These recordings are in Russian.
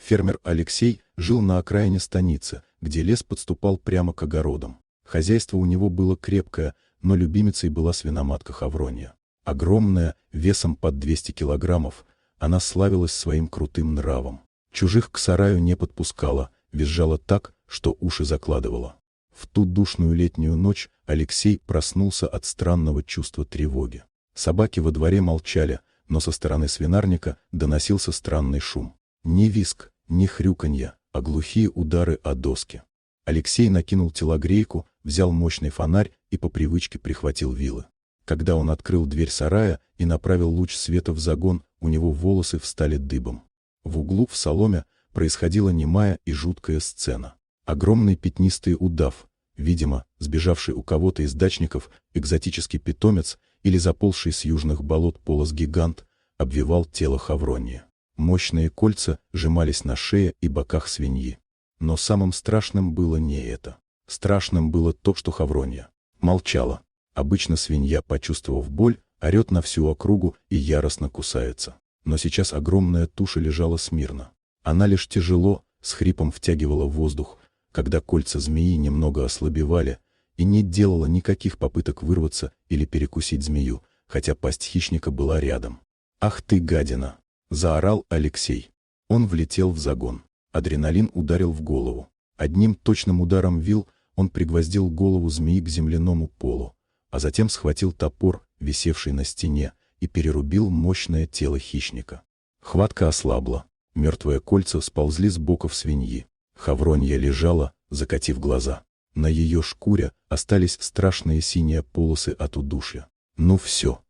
Фермер Алексей жил на окраине станицы, где лес подступал прямо к огородам. Хозяйство у него было крепкое, но любимицей была свиноматка Хавронья. Огромная, весом под 200 килограммов, она славилась своим крутым нравом. Чужих к сараю не подпускала, визжала так, что уши закладывала. В ту душную летнюю ночь Алексей проснулся от странного чувства тревоги. Собаки во дворе молчали, но со стороны свинарника доносился странный шум. Не визг, не хрюканье, а глухие удары о доски. Алексей накинул телогрейку, взял мощный фонарь и по привычке прихватил вилы. Когда он открыл дверь сарая и направил луч света в загон, у него волосы встали дыбом. В углу в соломе происходила немая и жуткая сцена. Огромный пятнистый удав, видимо, сбежавший у кого-то из дачников экзотический питомец или заползший с южных болот полос-гигант, обвивал тело Хавроньи. Мощные кольца сжимались на шее и боках свиньи. Но самым страшным было не это. Страшным было то, что Хавронья молчала. Обычно свинья, почувствовав боль, орет на всю округу и яростно кусается. Но сейчас огромная туша лежала смирно. Она лишь тяжело, с хрипом втягивала воздух, когда кольца змеи немного ослабевали, и не делала никаких попыток вырваться или перекусить змею, хотя пасть хищника была рядом. «Ах ты, гадина!» — заорал Алексей. Он влетел в загон. Адреналин ударил в голову. Одним точным ударом вил он пригвоздил голову змеи к земляному полу, а затем схватил топор, висевший на стене, и перерубил мощное тело хищника. Хватка ослабла. Мертвые кольца сползли с боков свиньи. Хавронья лежала, закатив глаза. На ее шкуре остались страшные синие полосы от удушья. Ну все,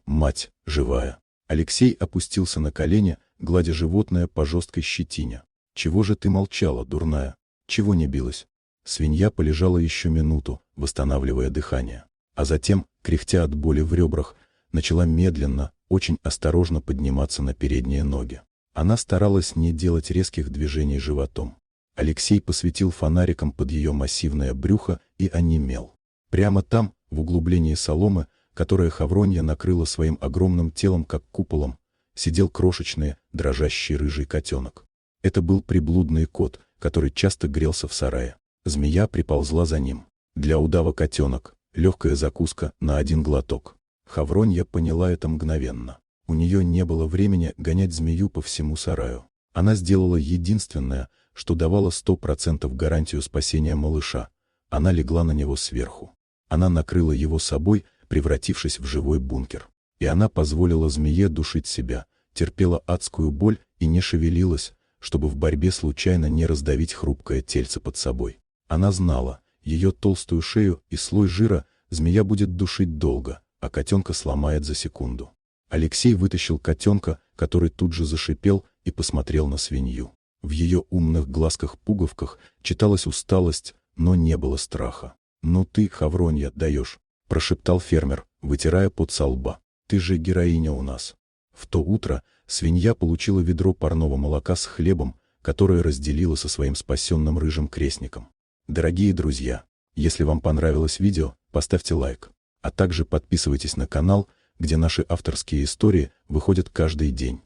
мать, живая. Алексей опустился на колени, гладя животное по жесткой щетине. «Чего же ты молчала, дурная? Чего не билась?» Свинья полежала еще минуту, восстанавливая дыхание. А затем, кряхтя от боли в ребрах, начала медленно, очень осторожно подниматься на передние ноги. Она старалась не делать резких движений животом. Алексей посветил фонариком под ее массивное брюхо и онемел. Прямо там, в углублении соломы, которое Хавронья накрыла своим огромным телом как куполом, сидел крошечный, дрожащий рыжий котенок. Это был приблудный кот, который часто грелся в сарае. Змея приползла за ним. Для удава котенок, легкая закуска на один глоток. Хавронья поняла это мгновенно. У нее не было времени гонять змею по всему сараю. Она сделала единственное, что давало 100% гарантию спасения малыша. Она легла на него сверху. Она накрыла его собой, превратившись в живой бункер. И она позволила змее душить себя, терпела адскую боль и не шевелилась, чтобы в борьбе случайно не раздавить хрупкое тельце под собой. Она знала, ее толстую шею и слой жира змея будет душить долго, а котенка сломает за секунду. Алексей вытащил котенка, который тут же зашипел, и посмотрел на свинью. В ее умных глазках-пуговках читалась усталость, но не было страха. «Ну ты, Хавронья, даешь», — прошептал фермер, вытирая пот со лба. «Ты же героиня у нас». В то утро свинья получила ведро парного молока с хлебом, которое разделила со своим спасенным рыжим крестником. Дорогие друзья, если вам понравилось видео, поставьте лайк, а также подписывайтесь на канал, где наши авторские истории выходят каждый день.